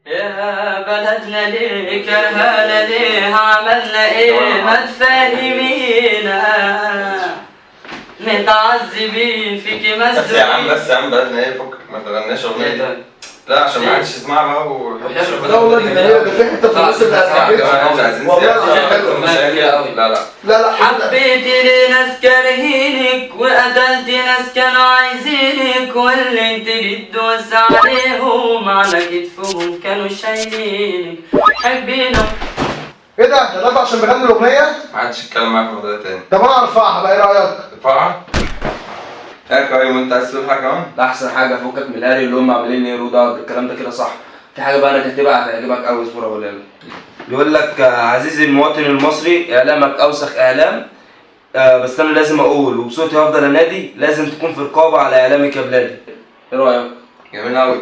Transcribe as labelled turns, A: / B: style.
A: يا بلدنا ليه كرهانا ليه عملنا ايه ما تفهمينا متعذبين فيكي مسجونين.
B: بس يا عم بلدنا ايه فكك ما تغناش اغنية. لا عشان ما حدش يسمعها بقى
C: لا والله دي جميلة، ده في حتة في النص اللي لا
A: حبيتي لي ناس كارهينك وقتلتي ناس كانوا عايزينك واللي انت بتدوس عليهم على كتفهم كانوا شايلينك حبينهم.
C: ايه ده ده عشان بغني الاغنية؟
B: ما حدش يتكلم معاك في الموضوع ده تاني.
C: طب انا ارفعها بقى، ايه رأيك؟
B: ارفعها؟ يا كريم وانت عايز تقول حاجة كمان؟
D: ده احسن حاجه فوقك من الهري اللي هم عاملين يقولوا ده الكلام ده كده صح. في حاجه بقى انا كاتبها هتعجبك قوي، اصبر اقولها لك. بيقول لك عزيزي المواطن المصري اعلامك اوسخ اعلام، بس انا لازم اقول وبصوتي هفضل انادي لازم تكون في رقابه على اعلامك يا بلادي. ايه رايك؟
B: جميل قوي.